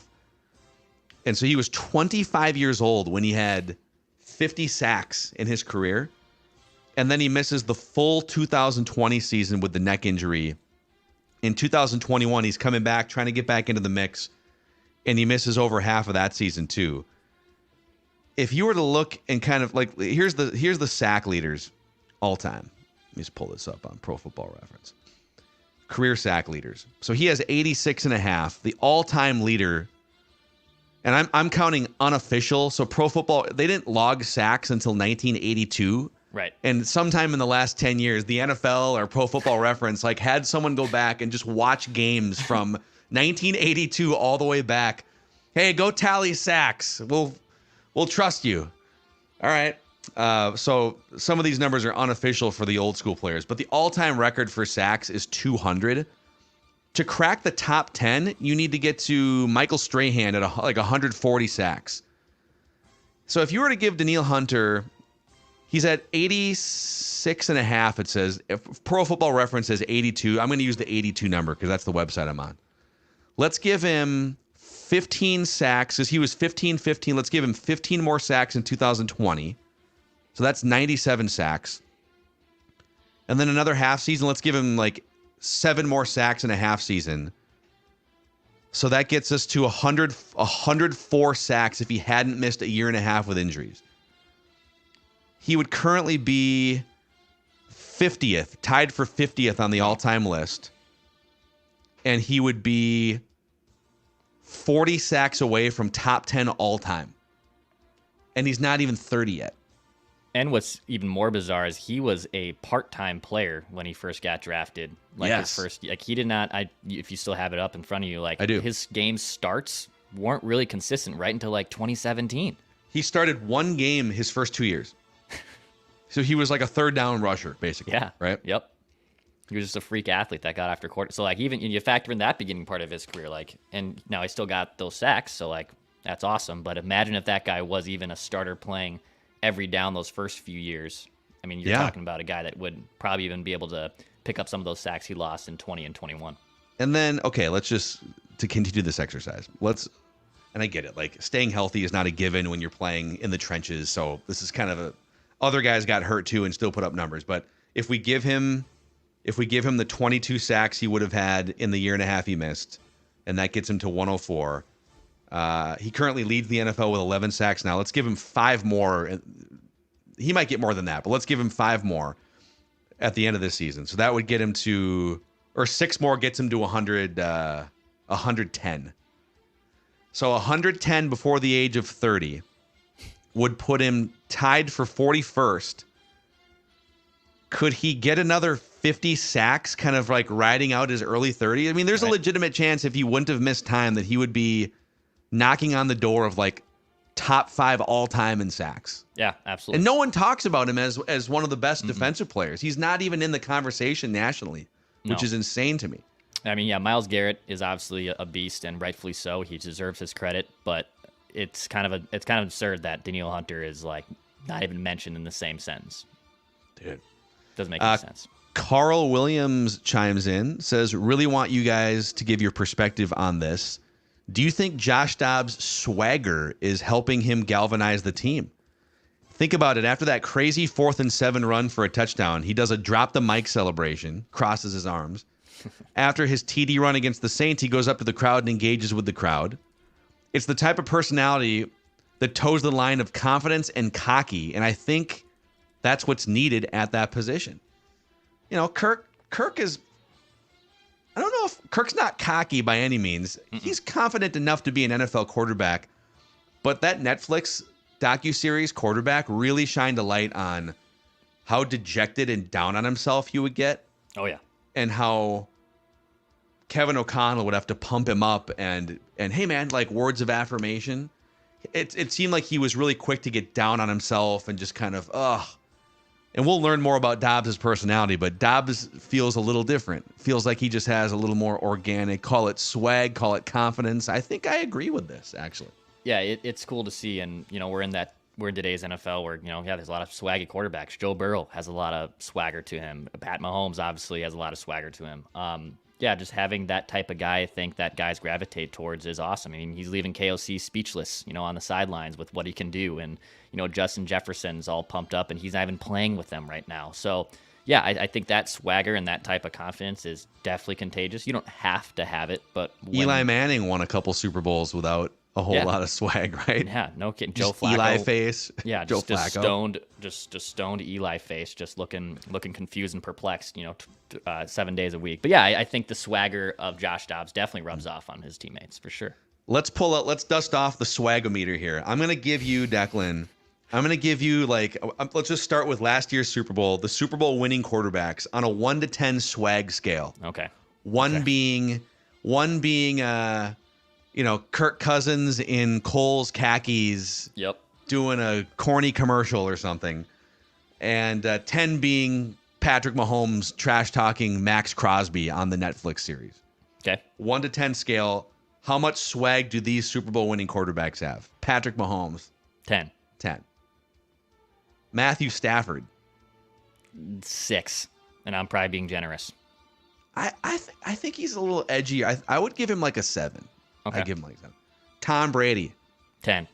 And so he was 25 years old when he had 50 sacks in his career. And then he misses the full 2020 season with the neck injury. In 2021, he's coming back, trying to get back into the mix, and he misses over half of that season too. If you were to look and kind of like, here's the sack leaders all time. Let me just pull this up on Pro Football Reference. Career sack leaders. So he has 86.5. The all-time leader, and I'm counting unofficial. So Pro Football, they didn't log sacks until 1982. Right. And sometime in the last 10 years, the NFL or Pro Football Reference had someone go back and just watch games from 1982 all the way back. Hey, go tally sacks. We'll trust you. All right. So some of these numbers are unofficial for the old school players, but the all-time record for sacks is 200. To crack the top 10, you need to get to Michael Strahan at 140 sacks. So if you were to give Danielle Hunter, he's at 86.5, it says. If Pro Football Reference says 82, I'm going to use the 82 number because that's the website I'm on. Let's give him 15 sacks, because he was 15-15. Let's give him 15 more sacks in 2020. So that's 97 sacks. And then another half season, let's give him 7 more sacks in a half season. So that gets us to 104 sacks if he hadn't missed a year and a half with injuries. He would currently be 50th, tied for 50th on the all-time list. And he would be 40 sacks away from top 10 all-time. And he's not even 30 yet. And what's even more bizarre is he was a part-time player when he first got drafted. Yes. His first, he did not. If you still have it up in front of you, I do. His game starts weren't really consistent right until 2017. He started one game his first 2 years. So he was like a third down rusher, basically. Yeah. Right. Yep. He was just a freak athlete that got after quarter. So even you factor in that beginning part of his career, and now he still got those sacks. So that's awesome. But imagine if that guy was even a starter playing every down those first few years. I mean, you're talking about a guy that would probably even be able to pick up some of those sacks he lost in 20 and 21. And then, okay, let's just, to continue this exercise, and I get it, staying healthy is not a given when you're playing in the trenches. So this is kind of other guys got hurt too and still put up numbers. But if we give him the 22 sacks he would have had in the year and a half he missed, and that gets him to 104, He currently leads the NFL with 11 sacks now. Let's give him 5 more. He might get more than that, but let's give him 5 more at the end of this season. So that would get him to, or 6 more gets him to 110. So 110 before the age of 30 would put him tied for 41st. Could he get another 50 sacks, kind of like riding out his early 30s? I mean, there's a legitimate chance if he wouldn't have missed time that he would be knocking on the door of like top 5 all time in sacks. Yeah, absolutely. And no one talks about him as one of the best defensive players. He's not even in the conversation nationally, which is insane to me. I mean, yeah, Myles Garrett is obviously a beast, and rightfully so. He deserves his credit, but it's kind of absurd that Danielle Hunter is like not even mentioned in the same sentence. Dude, doesn't make any sense. Carl Williams chimes in, says, "Really want you guys to give your perspective on this. Do you think Josh Dobbs' swagger is helping him galvanize the team? Think about it. After that crazy 4th and 7 run for a touchdown, he does a drop the mic celebration, crosses his arms. After his TD run against the Saints, he goes up to the crowd and engages with the crowd. It's the type of personality that toes the line of confidence and cocky, and I think that's what's needed at that position." You know, Kirk is, I don't know if Kirk's not cocky by any means. He's confident enough to be an NFL quarterback, but that Netflix docuseries Quarterback really shined a light on how dejected and down on himself he would get. Oh, yeah. And how Kevin O'Connell would have to pump him up and hey man, like words of affirmation. It seemed like he was really quick to get down on himself and just kind of And we'll learn more about Dobbs' personality, but Dobbs feels a little different. Feels like he just has a little more organic. Call it swag, call it confidence. I think I agree with this, actually. Yeah, it's cool to see, and we're in today's NFL where there's a lot of swaggy quarterbacks. Joe Burrow has a lot of swagger to him. Pat Mahomes obviously has a lot of swagger to him. Just having that type of guy, I think that guys gravitate towards is awesome. I mean, he's leaving KOC speechless, on the sidelines with what he can do, and Justin Jefferson's all pumped up, and he's not even playing with them right now. So yeah, I think that swagger and that type of confidence is definitely contagious. You don't have to have it, but Eli Manning won a couple Super Bowls without a whole lot of swag, right? Yeah, no kidding. Joe Flacco, Eli face. Yeah, Joe Flacco. Just stoned Eli face, just looking confused and perplexed. 7 days a week. But yeah, I think the swagger of Josh Dobbs definitely rubs off on his teammates for sure. Let's dust off the swagometer here. I'm gonna give you, Declan. Let's just start with last year's Super Bowl. The Super Bowl winning quarterbacks on a 1 to 10 swag scale. Okay. One being Kirk Cousins in Kohl's khakis. Yep. Doing a corny commercial or something. And 10 being Patrick Mahomes trash-talking Max Crosby on the Netflix series. Okay. 1 to 10 scale. How much swag do these Super Bowl winning quarterbacks have? Patrick Mahomes. 10. 10. Matthew Stafford. 6. And I'm probably being generous. I think he's a little edgy. I would give him like a 7. Okay. I'd give him like 7. Tom Brady. 10.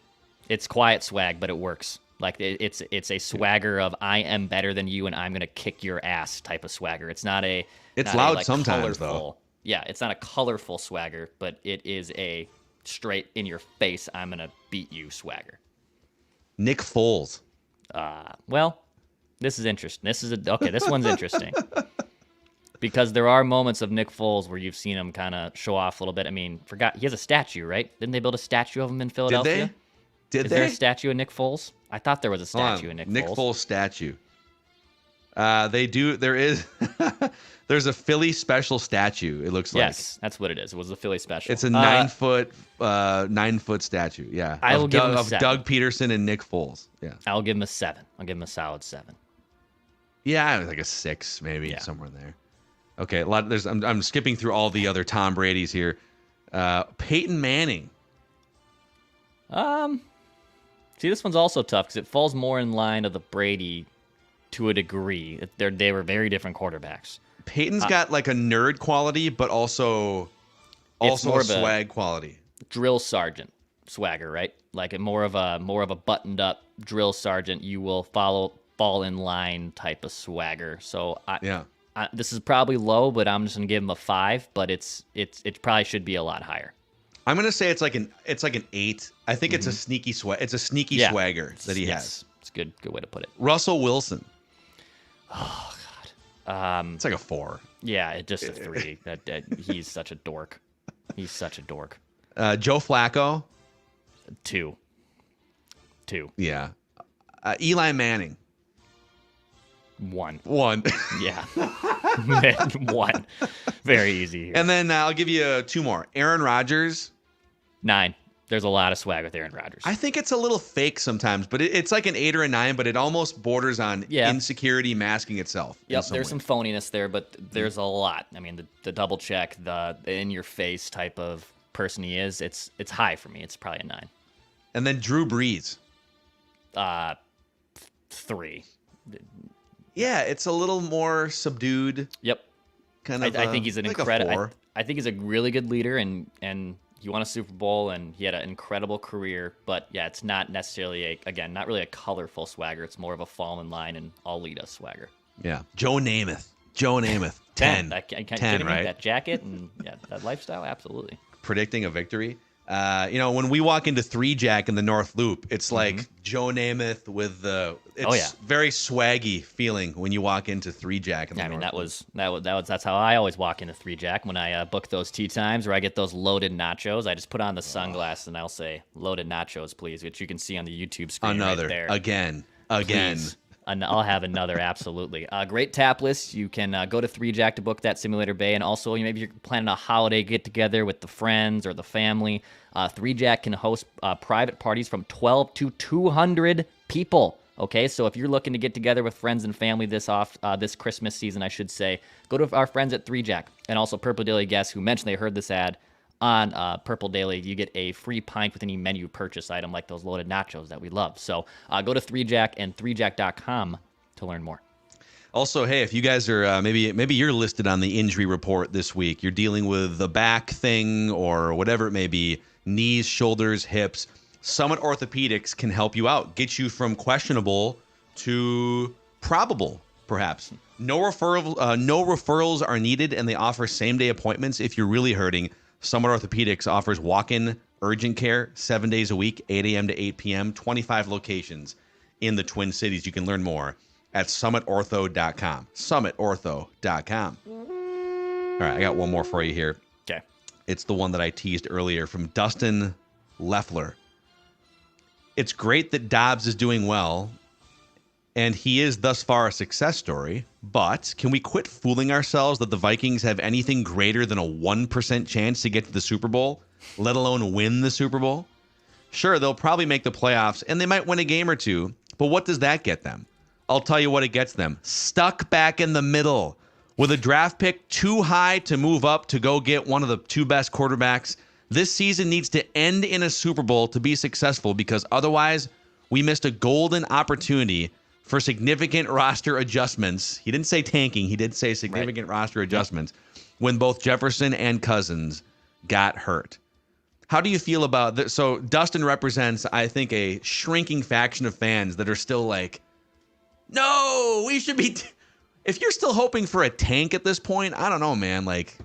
It's quiet swag, but it works. Like it's a swagger of I am better than you and I'm gonna kick your ass type of swagger. It's not a. It's not loud a, like, sometimes colorful, though. Yeah, it's not a colorful swagger, but it is a straight in your face. I'm gonna beat you swagger. Nick Foles. Well, this is interesting. This one's interesting. Because there are moments of Nick Foles where you've seen him kind of show off a little bit. I mean, he has a statue, right? Didn't they build a statue of him in Philadelphia? Did Is they? there a statue of Nick Foles? I thought there was a statue of Nick Foles. Nick Foles statue. They do. There is. There's a Philly special statue. It looks like. Yes, that's what it is. It was a Philly special. It's a 9-foot statue. Yeah. I will give him a 7. Doug Peterson and Nick Foles. Yeah. I'll give him a 7. I'll give him a solid 7. Yeah, like a 6, maybe somewhere in there. Okay, I'm skipping through all the other Tom Brady's here. Peyton Manning. See, this one's also tough because it falls more in line of the Brady to a degree. They were very different quarterbacks. Peyton's got like a nerd quality, but also a swag quality. Drill sergeant swagger, right? Like more of a buttoned up drill sergeant. You will fall in line type of swagger. So this is probably low, but I'm just gonna give him a 5. But it probably should be a lot higher. I'm gonna say it's like an 8. I think it's a sneaky swagger that he has. It's a good way to put it. Russell Wilson. Oh God. It's like a 4. Yeah, it just a 3. that he's such a dork. He's such a dork. Joe Flacco. 2. Yeah. Eli Manning. 1. Yeah. 1. Very easy here. And then I'll give you 2 more. Aaron Rodgers. 9. There's a lot of swag with Aaron Rodgers. I think it's a little fake sometimes, but it's like an 8 or a 9, but it almost borders on insecurity masking itself. Yep, there's some phoniness there, but there's a lot. I mean, the double check, the in-your-face type of person he is, it's high for me. It's probably a 9. And then Drew Brees. 3. Yeah, it's a little more subdued. Yep. Kind of. I think he's an incredible. 4. I think he's a really good leader, and he won a Super Bowl, and he had an incredible career. But yeah, it's not necessarily not really a colorful swagger. It's more of a fall in line and I'll lead us swagger. Yeah, Joe Namath. 10. I can't 10, right? That jacket and that lifestyle, absolutely. Predicting a victory. When we walk into 3-Jack in the North Loop, it's like Joe Namath with very swaggy feeling when you walk into 3-Jack in the North Loop. That's how I always walk into 3-Jack when I book those tea times where I get those loaded nachos. I just put on the sunglasses and I'll say loaded nachos, please, which you can see on the YouTube screen right there. Again. Please. And I'll have another, absolutely. Great tap list. You can go to 3-Jack to book that simulator bay. And also, maybe you're planning a holiday get-together with the friends or the family. 3-Jack can host private parties from 12 to 200 people. Okay, so if you're looking to get together with friends and family this Christmas season, I should say, go to our friends at 3-Jack. And also Purple Daily guests who mentioned they heard this ad on Purple Daily. You get a free pint with any menu purchase item like those loaded nachos that we love. So go to 3Jack and 3jack.com to learn more. Also, hey, if you guys are maybe you're listed on the injury report this week, you're dealing with the back thing or whatever it may be, knees, shoulders, hips, Summit Orthopedics can help you out, get you from questionable to probable, perhaps. No referrals are needed, and they offer same-day appointments if you're really hurting. Summit Orthopedics offers walk-in urgent care 7 days a week, 8 a.m. to 8 p.m., 25 locations in the Twin Cities. You can learn more at summitortho.com. Summitortho.com. All right, I got one more for you here. Okay. It's the one that I teased earlier from Dustin Leffler. It's great that Dobbs is doing well, and he is thus far a success story, but can we quit fooling ourselves that the Vikings have anything greater than a 1% chance to get to the Super Bowl, let alone win the Super Bowl? Sure, they'll probably make the playoffs, and they might win a game or two, but what does that get them? I'll tell you what it gets them. Stuck back in the middle with a draft pick too high to move up to go get one of the 2 best quarterbacks. This season needs to end in a Super Bowl to be successful because otherwise we missed a golden opportunity for significant roster adjustments. He didn't say tanking. He did say significant roster adjustments when both Jefferson and Cousins got hurt. How do you feel about this? So Dustin represents, I think, a shrinking faction of fans that are still like, no, we should be. If you're still hoping for a tank at this point, I don't know, man. Like,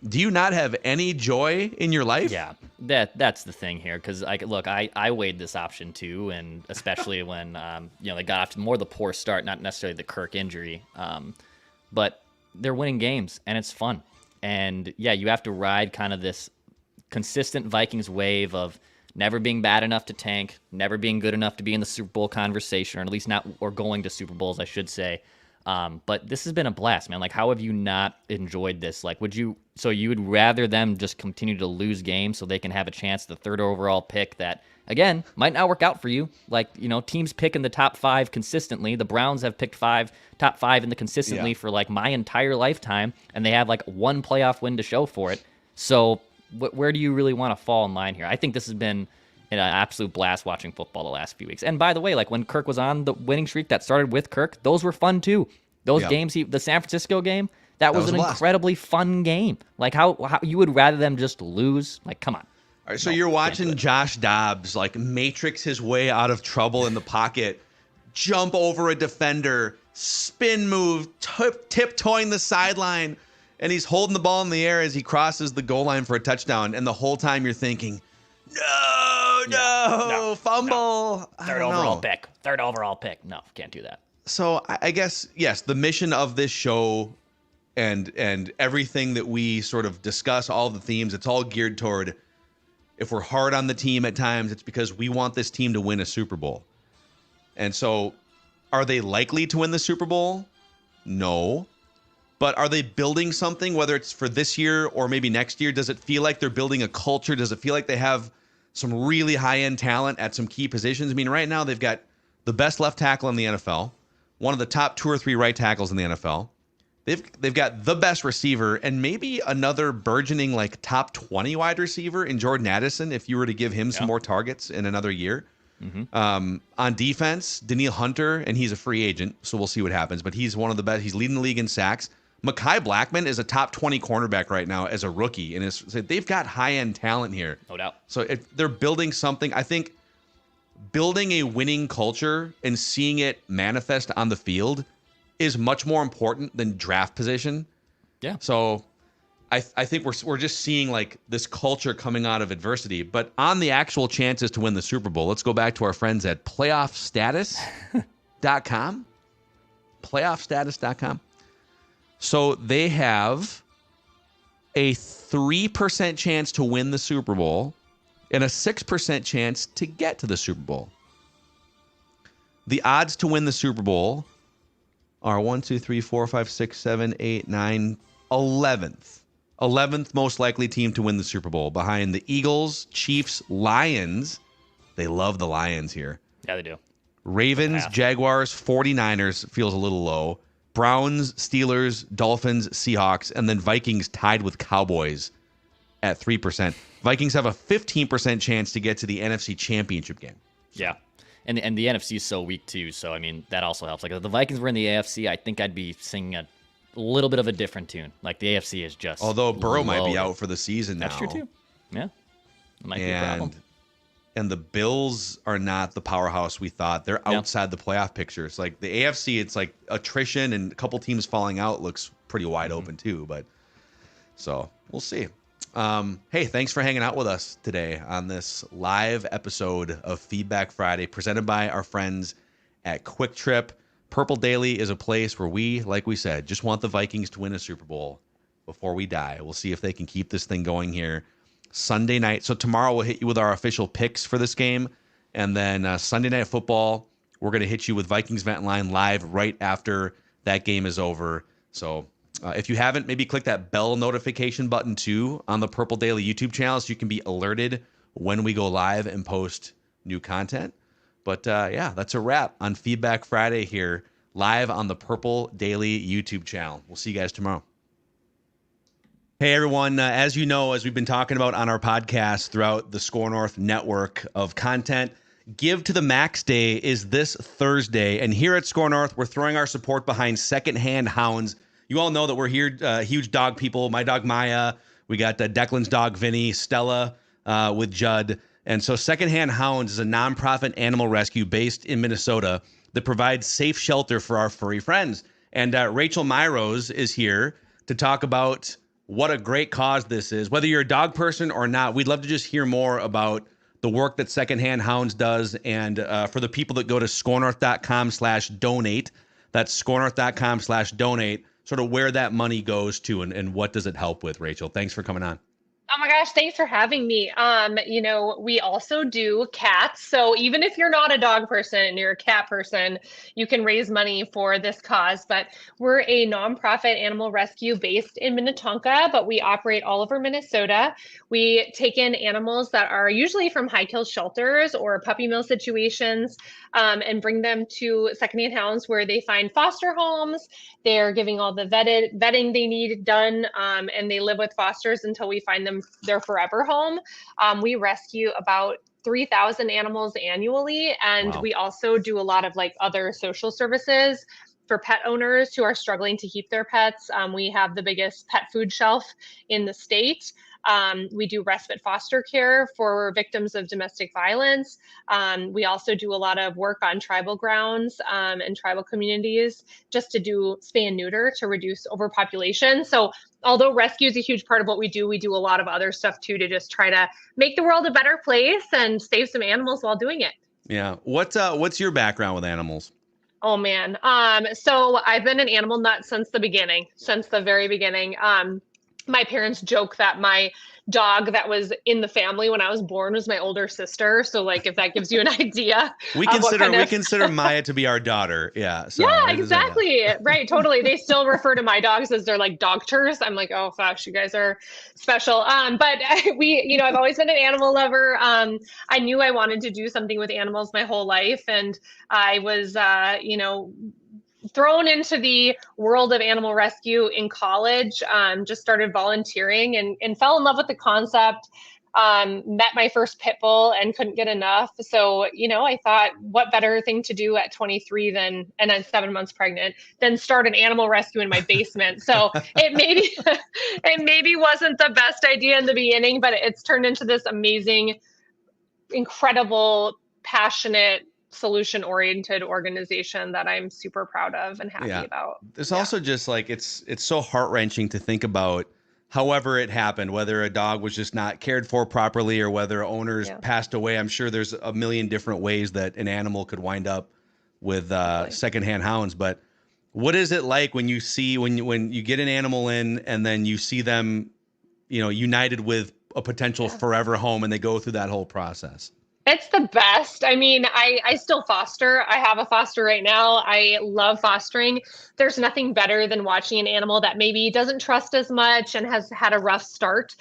do you not have any joy in your life? Yeah, that's the thing here. Because I weighed this option too, and especially when they got off to more the poor start, not necessarily the Kirk injury, but they're winning games and it's fun. And yeah, you have to ride kind of this consistent Vikings wave of never being bad enough to tank, never being good enough to be in the Super Bowl conversation, or at least not, or going to Super Bowls, I should say. But this has been a blast, man. Like, how have you not enjoyed this? Like, you would rather them just continue to lose games so they can have a chance at the 3rd overall pick that, again, might not work out for you. Like, teams pick in the top 5 consistently. The Browns have picked top 5 in the consistently for like my entire lifetime, and they have like 1 playoff win to show for it. So where do you really want to fall in line here? I think this has been an absolute blast watching football the last few weeks. And by the way, like when Kirk was on the winning streak that started with Kirk, those were fun too. Those games, the San Francisco game, that was an incredibly fun game. Like how you would rather them just lose? Like, come on. All right, so you're watching Josh Dobbs like matrix his way out of trouble in the pocket, jump over a defender, spin move, tiptoeing the sideline, and he's holding the ball in the air as he crosses the goal line for a touchdown. And the whole time you're thinking, no, fumble. No. I don't know. Third overall pick. No, can't do that. So I guess, yes, the mission of this show and everything that we sort of discuss, all the themes, it's all geared toward, if we're hard on the team at times, it's because we want this team to win a Super Bowl. And so are they likely to win the Super Bowl? No. But are they building something, whether it's for this year or maybe next year? Does it feel like they're building a culture? Does it feel like they have some really high-end talent at some key positions? I mean, right now they've got the best left tackle in the NFL, one of the top 2 or 3 right tackles in the NFL. They've got the best receiver and maybe another burgeoning like top 20 wide receiver in Jordan Addison if you were to give him some more targets in another year. On defense, Danielle Hunter, and he's a free agent, so we'll see what happens. But he's one of the best. He's leading the league in sacks. Mekhi Blackman is a top 20 cornerback right now as a rookie, and they've got high-end talent here. No doubt. So they're building something. I think building a winning culture and seeing it manifest on the field is much more important than draft position. Yeah. So I think we're just seeing like this culture coming out of adversity. But on the actual chances to win the Super Bowl, let's go back to our friends at playoffstatus.com. Playoffstatus.com. So they have a 3% chance to win the Super Bowl and a 6% chance to get to the Super Bowl. The odds to win the Super Bowl are 1, 2, 3, 4, 5, 6, 7, 8, 9, 11th. 11th most likely team to win the Super Bowl behind the Eagles, Chiefs, Lions. They love the Lions here. Yeah, they do. Ravens, Jaguars, 49ers feels a little low. Browns, Steelers, Dolphins, Seahawks, and then Vikings tied with Cowboys at 3%. Vikings have a 15% chance to get to the NFC Championship game. Yeah. And the NFC is so weak too, so I mean that also helps. Like if the Vikings were in the AFC, I think I'd be singing a little bit of a different tune. Like the AFC is just although Burrow loaded. might be out for the season now. That's true too. Yeah, it might be a problem. And the Bills are not the powerhouse we thought. They're outside the playoff picture. It's like the AFC, it's like attrition and a couple teams falling out looks pretty wide open too. But so we'll see. Hey, thanks for hanging out with us today on this live episode of Feedback Friday presented by our friends at Quick Trip. Purple Daily is a place where we, like we said, just want the Vikings to win a Super Bowl before we die. We'll see if they can keep this thing going here Sunday night. So tomorrow we'll hit you with our official picks for this game. And then Sunday Night Football, we're going to hit you with Vikings Vent Line live right after that game is over. So if you haven't, maybe click that bell notification button too on the Purple Daily YouTube channel so you can be alerted when we go live and post new content. But yeah, that's a wrap on Feedback Friday here live on the Purple Daily YouTube channel. We'll see you guys tomorrow. Hey, everyone. As you know, as we've been talking about on our podcast throughout the Score North network of content, Give to the Max Day is this Thursday. And here at Score North, we're throwing our support behind Secondhand Hounds. You all know that we're here, huge dog people. My dog, Maya. We got Declan's dog, Vinny. Stella with Judd. And so Secondhand Hounds is a nonprofit animal rescue based in Minnesota that provides safe shelter for our furry friends. And Rachel Myros is here to talk about what a great cause this is. Whether you're a dog person or not, we'd love to just hear more about the work that Secondhand Hounds does. And for the people that go to scorenorth.com/donate, that's scorenorth.com/donate, sort of where that money goes to and what does it help with, Rachel? Thanks for coming on. Oh my gosh, thanks for having me. We also do cats. So even if you're not a dog person and you're a cat person, you can raise money for this cause. But we're a nonprofit animal rescue based in Minnetonka, but we operate all over Minnesota. We take in animals that are usually from high kill shelters or puppy mill situations and bring them to Secondhand Hounds where they find foster homes. They're giving all the vetting they need done, and they live with fosters until we find them their forever home. We rescue about 3,000 animals annually, and we also do a lot of like other social services for pet owners who are struggling to keep their pets. We have the biggest pet food shelf in the state. We do respite foster care for victims of domestic violence. We also do a lot of work on tribal grounds and tribal communities just to do spay and neuter to reduce overpopulation. So although rescue is a huge part of what we do a lot of other stuff too to just try to make the world a better place and save some animals while doing it. Yeah. What's your background with animals? Oh man. So I've been an animal nut since the very beginning. My parents joke that my dog that was in the family when I was born was my older sister. So like, if that gives you an idea, we consider Maya to be our daughter. Yeah. So yeah, exactly. Right. Totally. They still refer to my dogs as their like dogters. I'm like, oh gosh, you guys are special. But I've always been an animal lover. I knew I wanted to do something with animals my whole life. And I was, thrown into the world of animal rescue in college, just started volunteering and fell in love with the concept, met my first pit bull and couldn't get enough. So, I thought what better thing to do at 23 and then 7 months pregnant than start an animal rescue in my basement. So it maybe wasn't the best idea in the beginning, but it's turned into this amazing, incredible, passionate, solution-oriented organization that I'm super proud of and happy about. There's also just like, it's so heart-wrenching to think about however it happened, whether a dog was just not cared for properly or whether owners passed away. I'm sure there's a million different ways that an animal could wind up with secondhand hounds. But what is it like when you see, when you get an animal in and then you see them, united with a potential forever home and they go through that whole process? It's the best. I mean, I still foster. I have a foster right now. I love fostering. There's nothing better than watching an animal that maybe doesn't trust as much and has had a rough start.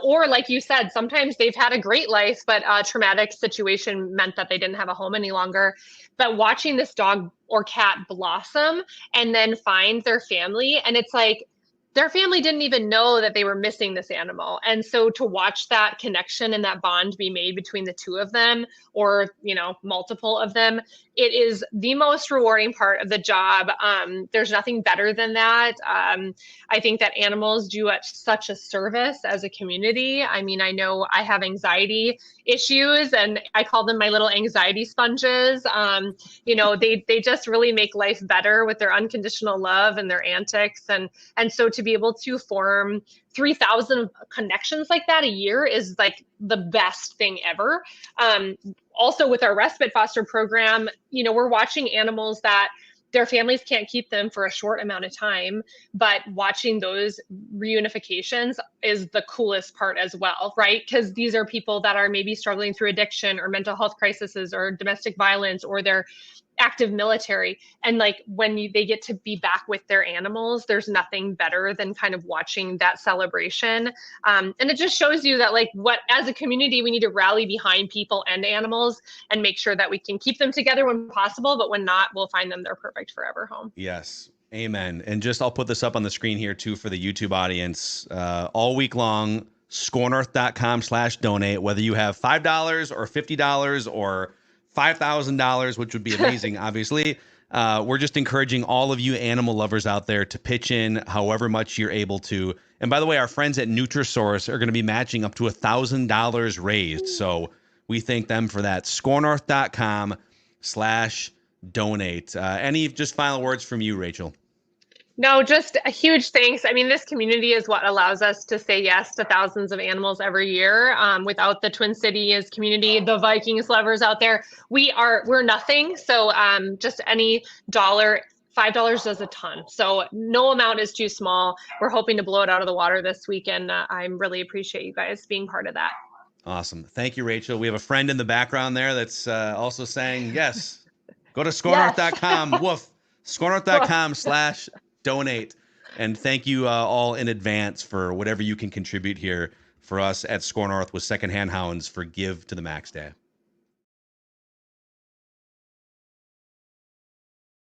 Or like you said, sometimes they've had a great life, but a traumatic situation meant that they didn't have a home any longer. But watching this dog or cat blossom and then find their family, and it's like, their family didn't even know that they were missing this animal. And so to watch that connection and that bond be made between the two of them or, multiple of them, it is the most rewarding part of the job. There's nothing better than that. I think that animals do such a service as a community. I mean, I know I have anxiety issues and I call them my little anxiety sponges. They just really make life better with their unconditional love and their antics. And so to be able to form 3,000 connections like that a year is like the best thing ever. Also with our respite foster program, we're watching animals that their families can't keep them for a short amount of time, but watching those reunifications is the coolest part as well, right? Because these are people that are maybe struggling through addiction or mental health crises or domestic violence, or they're active military. And like when they get to be back with their animals, there's nothing better than kind of watching that celebration. And it just shows you that as a community, we need to rally behind people and animals and make sure that we can keep them together when possible, but when not, we'll find them their perfect forever home. Yes. Amen. And I'll put this up on the screen here too for the YouTube audience. All week long, scorenorth.com/donate, whether you have $5 or $50 or $5,000, which would be amazing, obviously. We're just encouraging all of you animal lovers out there to pitch in however much you're able to. And by the way, our friends at Nutrisource are going to be matching up to $1,000 raised. So we thank them for that. Scorenorth.com/donate. Any just final words from you, Rachel? No, just a huge thanks. I mean, this community is what allows us to say yes to thousands of animals every year. Without the Twin Cities community, the Vikings lovers out there, we're nothing. So just any dollar, $5 does a ton. So no amount is too small. We're hoping to blow it out of the water this week. And I really appreciate you guys being part of that. Awesome. Thank you, Rachel. We have a friend in the background there that's also saying, yes, go to scorenorth.com. Yes. Woof. Scorenorth.com/donate. And thank you all in advance for whatever you can contribute here for us at Score North with Secondhand Hounds for Give to the Max Day.